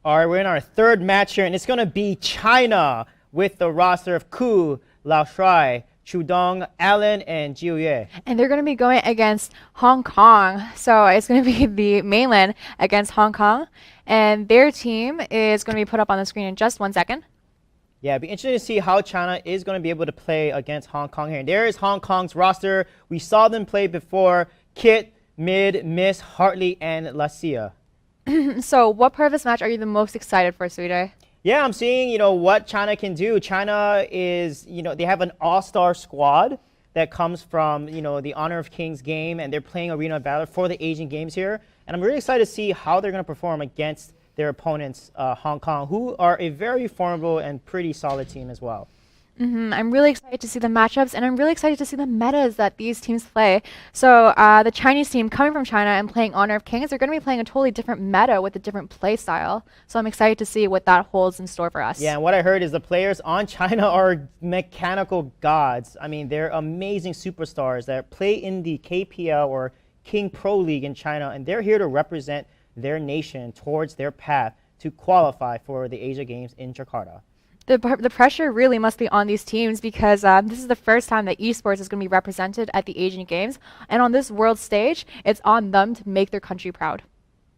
All right, we're in our third match here, and it's going to be China with the roster of Ku, Lao Shuai, Chudong, Allen, and Jiu Ye. And they're going to be going against Hong Kong. So it's going to be the mainland against Hong Kong. And their team is going to be put up on the screen in just 1 second. Yeah, it'd be interesting to see how China is going to be able to play against Hong Kong here. And there is Hong Kong's roster. We saw them play before: Kit, Mid, Miss, Hartley, and Lacia. So what part of this match are you the most excited for, Sujay? Yeah, I'm seeing, what China can do. China is, they have an all-star squad that comes from, the Honor of Kings game, and they're playing Arena of Valor for the Asian Games here. And I'm really excited to see how they're going to perform against their opponents, Hong Kong, who are a very formidable and pretty solid team as well. I'm really excited to see the matchups, and I'm really excited to see the metas that these teams play. So the Chinese team coming from China and playing Honor of Kings, they're going to be playing a totally different meta with a different play style. So I'm excited to see what that holds in store for us. Yeah, and what I heard is the players on China are mechanical gods. I mean, they're amazing superstars that play in the KPL or King Pro League in China, and they're here to represent their nation towards their path to qualify for the Asia Games in Jakarta. The pressure really must be on these teams because this is the first time that esports is going to be represented at the Asian Games. And on this world stage, it's on them to make their country proud.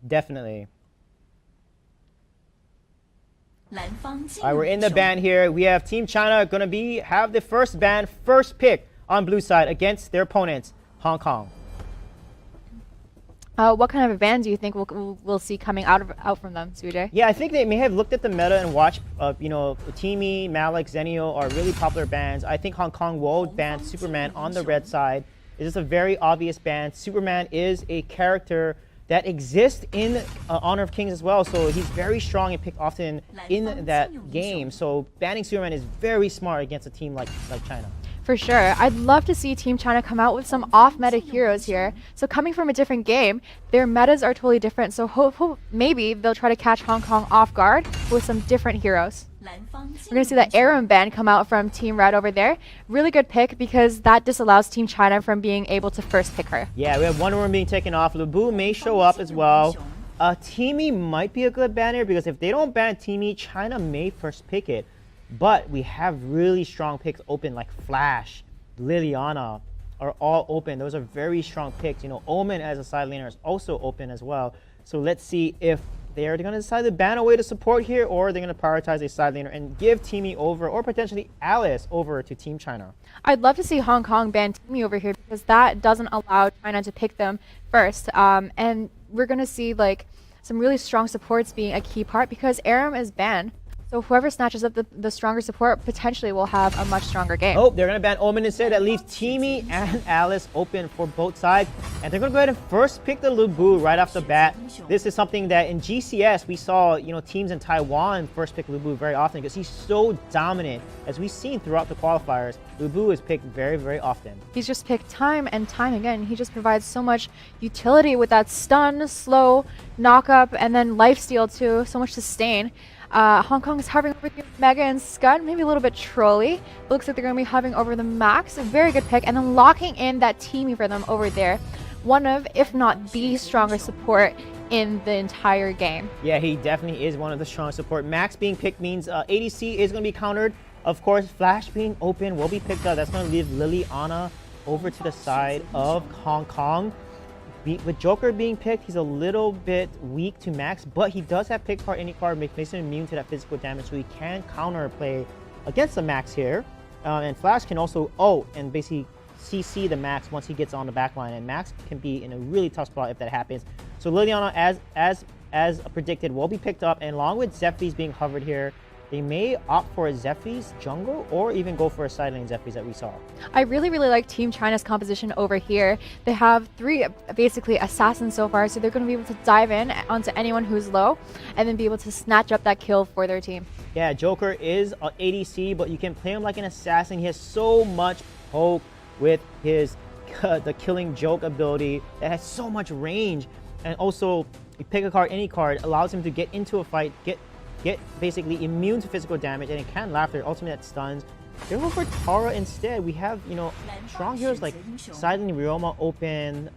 Definitely. All right, we're in the ban here. We have Team China going to have the first ban, first pick on blue side against their opponents, Hong Kong. What kind of a ban do you think we'll see coming out from them, Sujay? Yeah, I think they may have looked at the meta and watched, Teamy, Malik, Zenio are really popular bans. I think Hong Kong will ban Superman on the red side. This is a very obvious ban. Superman is a character that exists in Honor of Kings as well, so he's very strong and picked often in that game. So banning Superman is very smart against a team like China. For sure. I'd love to see Team China come out with some off-meta heroes here. So coming from a different game, their metas are totally different. So maybe they'll try to catch Hong Kong off guard with some different heroes. We're going to see that Aram ban come out from Team Red over there. Really good pick because that disallows Team China from being able to first pick her. Yeah, we have Wonder Woman being taken off. Lubu may show up as well. Teamy might be a good ban here because if they don't ban Teamy, China may first pick it. But we have really strong picks open like Flash, Liliana are all open. Those are very strong picks. Omen as a side laner is also open as well. So let's see if they're going to decide to ban away to support here, or they're going to prioritize a side laner and give Teamy over, or potentially Alice over to Team China. I'd love to see Hong Kong ban Teamy over here because that doesn't allow China to pick them first. And we're going to see some really strong supports being a key part because Aram is banned. So whoever snatches up the stronger support potentially will have a much stronger game. Oh, they're going to ban Omen instead. That leaves Teamy and Alice open for both sides. And they're going to go ahead and first pick the Lubu right off the bat. This is something that in GCS we saw, teams in Taiwan first pick Lubu very often because he's so dominant. As we've seen throughout the qualifiers, Lubu is picked very, very often. He's just picked time and time again. He just provides so much utility with that stun, slow, knock up, and then lifesteal too. So much sustain. Hong Kong is hovering over the Mega and Scud, maybe a little bit trolly. Looks like they're going to be hovering over the Max. A very good pick. And then locking in that Teamy for them over there. One of, if not the strongest support in the entire game. Yeah, he definitely is one of the strongest support. Max being picked means ADC is going to be countered. Of course, Flash being open will be picked up. That's going to leave Liliana over to the side of Hong Kong. With Joker being picked, he's a little bit weak to Max, but he does have pick card, any card, makes him immune to that physical damage, so he can counter play against the Max here. And Flash can also and basically CC the Max once he gets on the backline, and Max can be in a really tough spot if that happens. So Liliana, as predicted, will be picked up, and along with Zephyrs being hovered here, they may opt for a Zephyrs jungle or even go for a side lane Zephyrs that we saw. I really, really like Team China's composition over here. They have 3 basically assassins so far, so they're going to be able to dive in onto anyone who's low and then be able to snatch up that kill for their team. Yeah, Joker is an ADC, but you can play him like an assassin. He has so much poke with his the killing joke ability that has so much range. And also, you pick a card, any card, allows him to get into a fight, get basically immune to physical damage, and it can laugh their ultimate that stuns. They go for Tara instead. We have, strong heroes like Silent Ryoma open,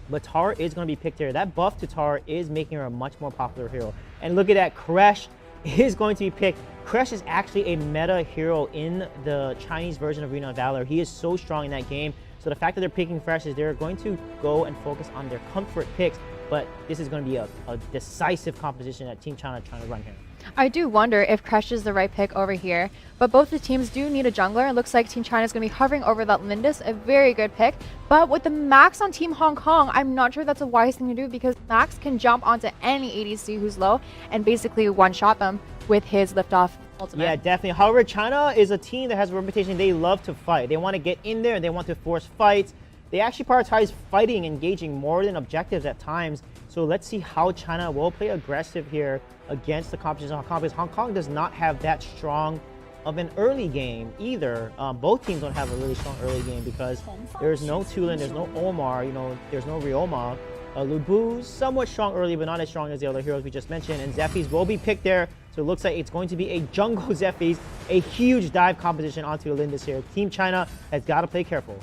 But Tara is going to be picked here. That buff to Tara is making her a much more popular hero. And look at that, Kresh is going to be picked. Kresh is actually a meta hero in the Chinese version of Arena of Valor. He is so strong in that game. So the fact that they're picking Kresh is they're going to go and focus on their comfort picks. But this is going to be a decisive composition that Team China trying to run here. I do wonder if Kresh is the right pick over here, but both the teams do need a jungler. It looks like Team China is going to be hovering over that Lindis, a very good pick. But with the Max on Team Hong Kong, I'm not sure that's a wise thing to do because Max can jump onto any ADC who's low and basically one-shot them with his liftoff ultimate. Yeah, definitely. However, China is a team that has a reputation. They love to fight. They want to get in there and they want to force fights. They actually prioritize fighting, engaging more than objectives at times. So let's see how China will play aggressive here against the competition of Hong Kong, because Hong Kong does not have that strong of an early game either. Both teams don't have a really strong early game because there's no Tulin, there's no Omar, there's no Ryoma. Lu Bu's somewhat strong early, but not as strong as the other heroes we just mentioned. And Zephyrs will be picked there. So it looks like it's going to be a jungle Zephyrs, a huge dive composition onto Lindis here. Team China has got to play careful.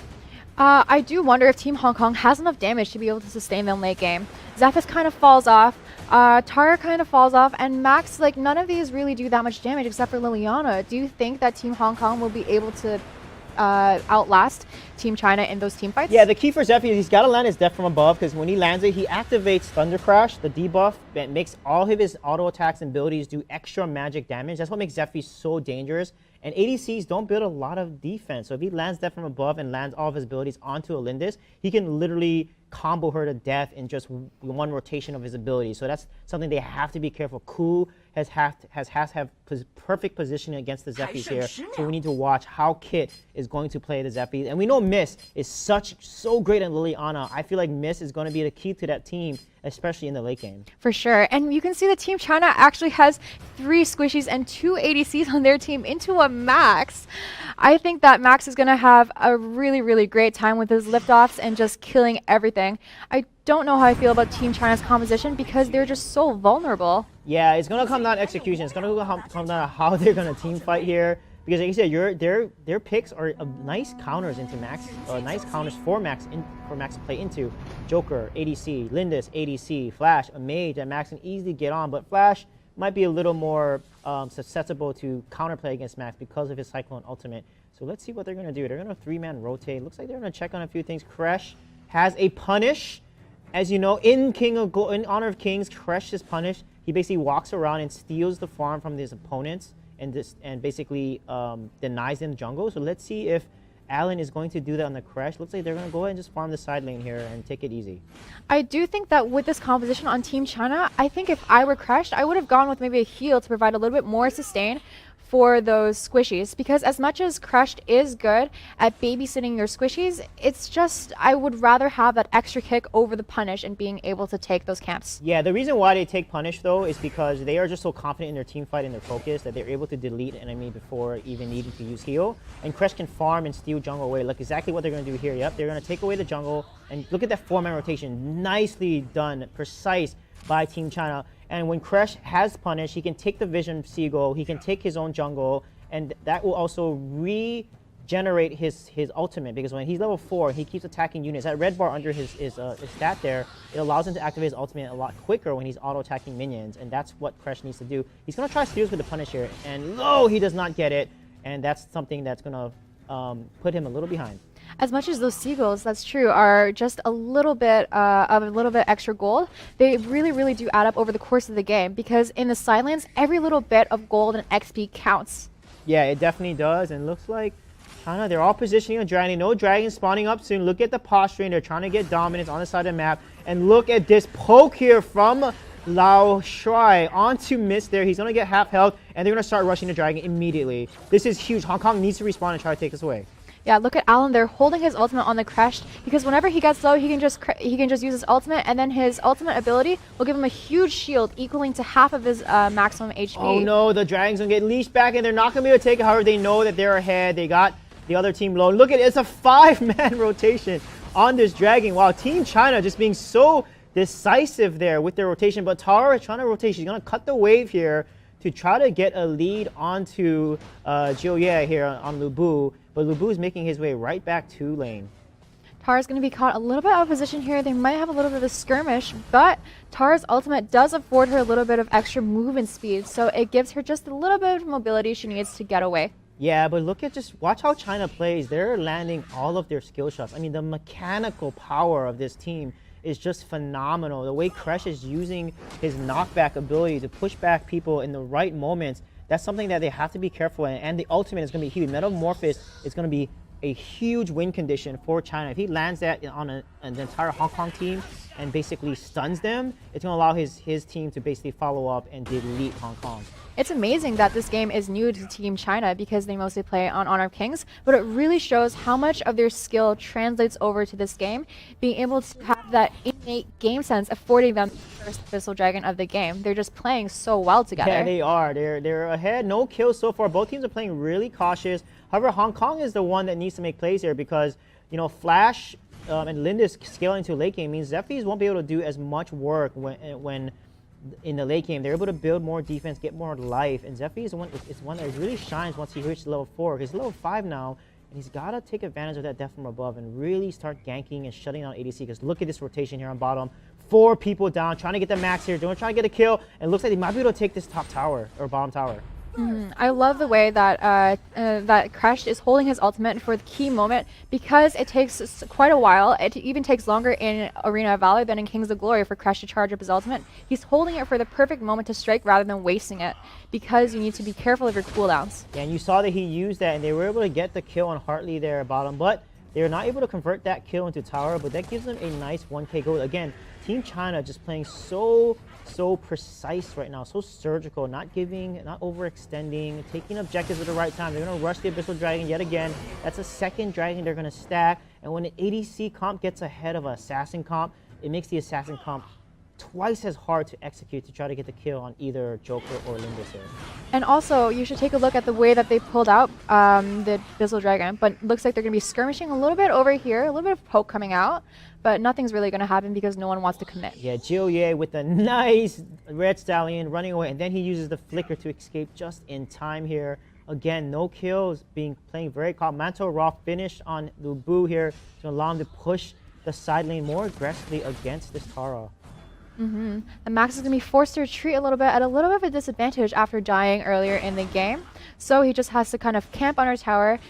I do wonder if Team Hong Kong has enough damage to be able to sustain them late game. Zephyrus kind of falls off, Tara kind of falls off, and Max, like, none of these really do that much damage except for Liliana. Do you think that Team Hong Kong will be able to outlast Team China in those team fights? Yeah, the key for Zephyr is he's got to land his death from above, because when he lands it, he activates Thunder Crash, the debuff that makes all of his auto attacks and abilities do extra magic damage. That's what makes Zephyr so dangerous. And ADCs don't build a lot of defense. So if he lands death from above and lands all of his abilities onto a Lindis, he can literally combo her to death in just one rotation of his abilities. So that's something they have to be careful. Ku has to have perfect positioning against the Zephyrs here. So we need to watch how Kit is going to play the Zephyrs. And we know Miss is so great in Liliana. I feel like Miss is going to be the key to that team, especially in the late game. For sure. And you can see that Team China actually has 3 squishies and 2 ADCs on their team into a Max. I think that Max is going to have a really, really great time with his liftoffs and just killing everything. I don't know how I feel about Team China's composition because they're just so vulnerable. Yeah, it's going to come down to execution. It's going to come down to how they're going to team fight here. Because like you said, their picks are nice counters into Max, nice counters for Max to play into. Joker, ADC, Lindis, ADC, Flash, a mage that Max can easily get on, but Flash might be a little more susceptible to counterplay against Max because of his Cyclone ultimate. So let's see what they're going to do. They're going to 3-man rotate. Looks like they're going to check on a few things. Kresh has a punish. As you know, in Honor of Kings, Kresh is punished. He basically walks around and steals the farm from his opponents and basically denies them jungle. So let's see if Alan is going to do that on the Kresh. Looks like they're going to go ahead and just farm the side lane here and take it easy. I do think that with this composition on Team China, I think if I were Kresh, I would have gone with maybe a heal to provide a little bit more sustain for those squishies, because as much as Crushed is good at babysitting your squishies, it's just I would rather have that extra kick over the punish and being able to take those camps. Yeah, the reason why they take punish though is because they are just so confident in their team fight and their focus that they're able to delete an enemy before even needing to use heal. And Crush can farm and steal jungle away. Look exactly what they're going to do here. Yep, they're going to take away the jungle, and look at that 4-man rotation. Nicely done, precise by Team China. And when Kresh has punish, he can take the Vision Seagull, he can take his own jungle, and that will also regenerate his ultimate, because when he's level 4, he keeps attacking units. That red bar under his stat there, it allows him to activate his ultimate a lot quicker when he's auto-attacking minions, and that's what Kresh needs to do. He's going to try steals with the punish here, and no, he does not get it, and that's something that's going to put him a little behind. As much as those seagulls, that's true, are just a little bit extra gold, they really, really do add up over the course of the game, because in the silence, every little bit of gold and XP counts. Yeah, it definitely does, and looks like China, they're all positioning a dragon. No dragon spawning up soon. Look at the posturing. They're trying to get dominance on the side of the map, and look at this poke here from Lao Shuai onto Mist there. He's going to get half health, and they're going to start rushing the dragon immediately. This is huge. Hong Kong needs to respawn and try to take this away. Yeah, look at Alan there holding his ultimate on the Kresh, because whenever he gets low, he can just use his ultimate, and then his ultimate ability will give him a huge shield equaling to half of his maximum HP. Oh no, the dragon's going to get leashed back, and they're not going to be able to take it. However, they know that they're ahead. They got the other team low. Look at it. It's a 5-man rotation on this dragon. Wow, Team China just being so decisive there with their rotation. But Tara is trying to rotate. She's going to cut the wave here to try to get a lead onto Jioye here on Lu Bu. But Lu Bu is making his way right back to lane. Tara's going to be caught a little bit out of position here. They might have a little bit of a skirmish, but Tara's ultimate does afford her a little bit of extra movement speed, so it gives her just a little bit of mobility she needs to get away. Yeah, but watch how China plays. They're landing all of their skill shots. I mean, the mechanical power of this team is just phenomenal. The way Kresh is using his knockback ability to push back people in the right moments, that's something that they have to be careful in. And the ultimate is going to be huge. Metamorphosis is going to be a huge win condition for China. If he lands that on an entire Hong Kong team and basically stuns them, it's going to allow his team to basically follow up and delete Hong Kong. It's amazing that this game is new to Team China because they mostly play on Honor of Kings, but it really shows how much of their skill translates over to this game, being able to have that innate game sense affording them the first Abyssal Dragon of the game. They're just playing so well together. Yeah, they are. They're ahead. No kills so far. Both teams are playing really cautious. However, Hong Kong is the one that needs to make plays here because, you know, Flash and Lindis scaling to late game means Zephyrs won't be able to do as much work when in the late game. They're able to build more defense, get more life, and Zephyr is one that really shines once he reaches level 4. He's level 5 now, and he's got to take advantage of that death from above and really start ganking and shutting down ADC, because look at this rotation here on bottom. 4 people down, trying to get the max here, trying to get a kill, and it looks like they might be able to take this top tower, or bottom tower. I love the way that that Kresh is holding his ultimate for the key moment, because it takes quite a while. It even takes longer in Arena of Valor than in Kings of Glory for Kresh to charge up his ultimate. He's holding it for the perfect moment to strike rather than wasting it, because you need to be careful of your cooldowns. Yeah, and you saw that he used that, and they were able to get the kill on Hartley there at bottom, but they're not able to convert that kill into tower, but that gives them a nice 1k gold. Again, Team China just playing so precise right now, so surgical, not overextending, taking objectives at the right time. They're going to rush the Abyssal Dragon yet again. That's a second dragon they're going to stack, and when an ADC comp gets ahead of an assassin comp, it makes the assassin comp twice as hard to execute to try to get the kill on either Joker or Lindis here. And also, you should take a look at the way that they pulled out the Abyssal Dragon, but looks like they're going to be skirmishing a little bit over here, a little bit of poke coming out, but nothing's really going to happen because no one wants to commit. Yeah, Jilye with a nice Red Stallion running away, and then he uses the flicker to escape just in time here. Again, no kills, playing very calm. Manto Raw finished on Lu Bu here to allow him to push the side lane more aggressively against this Tara. And Max is going to be forced to retreat a little bit at a little bit of a disadvantage after dying earlier in the game. So he just has to kind of camp on our tower,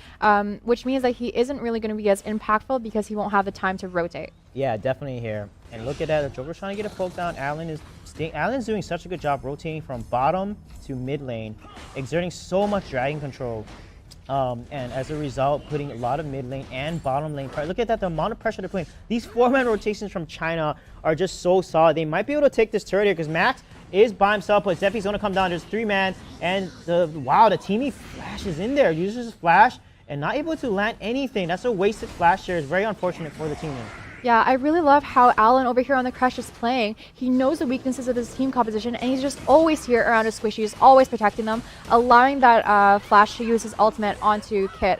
which means that he isn't really going to be as impactful because he won't have the time to rotate. Yeah, definitely here. And look at that, the Joker's trying to get a poke down. Allen's doing such a good job rotating from bottom to mid lane, exerting so much dragon control. And as a result, putting a lot of mid lane and bottom lane pressure. Look at that, the amount of pressure they're putting. These 4-man rotations from China are just so solid. They might be able to take this turret here because Max is by himself, but Zephy's going to come down. There's 3-man, and the teamie Flash is in there. Uses his flash and not able to land anything. That's a wasted flash there. It's very unfortunate for the teammate. Yeah, I really love how Allen over here on the Kresh is playing. He knows the weaknesses of his team composition, and he's just always here around his squishies, always protecting them, allowing that Flash to use his ultimate onto Kit.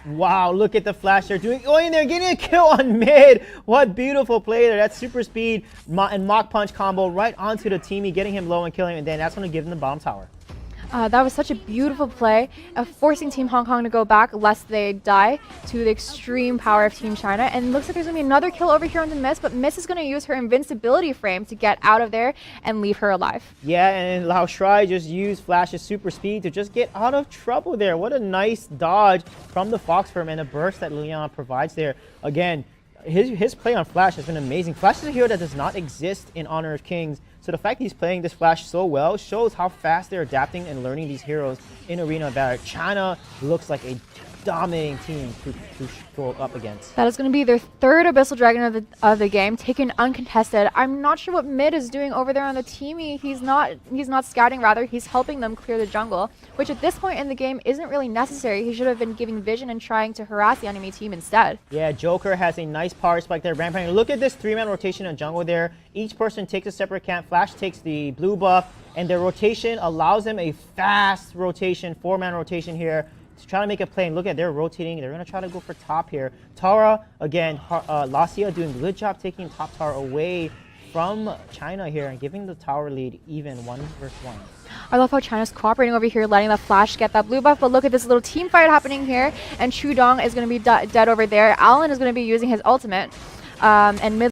Wow, look at the Flash they're doing. Oh, and they're getting a kill on mid. What beautiful play there. That's super speed and Mach Punch combo right onto the teamie, getting him low and killing him, and then that's going to give him the bottom tower. That was such a beautiful play, forcing Team Hong Kong to go back lest they die to the extreme power of Team China. And it looks like there's going to be another kill over here on the Miss, but Miss is going to use her invincibility frame to get out of there and leave her alive. Yeah, and Lao Shuai just used Flash's super speed to just get out of trouble there. What a nice dodge from the Fox Firm and a burst that Liliana provides there. Again, his play on Flash has been amazing. Flash is a hero that does not exist in Honor of Kings. So the fact he's playing this Flash so well shows how fast they're adapting and learning these heroes in Arena of Valor. China looks like a dominating team to go up against. That is going to be their third Abyssal Dragon of the game, taken uncontested. I'm not sure what mid is doing over there on the teamie. He's not scouting, rather he's helping them clear the jungle, which at this point in the game isn't really necessary. He should have been giving vision and trying to harass the enemy team instead. Yeah, Joker has a nice power spike there, ramping. Look at this 3-man rotation in jungle there. Each person takes a separate camp. Flash takes the blue buff, and their rotation allows them a fast rotation, 4-man rotation here, to try to make a play. And look at, they're rotating. They're going to try to go for top here. Tara, again, Lascia doing a good job taking top tower away from China here and giving the tower lead even 1 versus 1. I love how China's cooperating over here, letting the Flash get that blue buff, but look at this little team fight happening here, and Chudong is going to be dead over there. Alan is going to be using his ultimate, and mid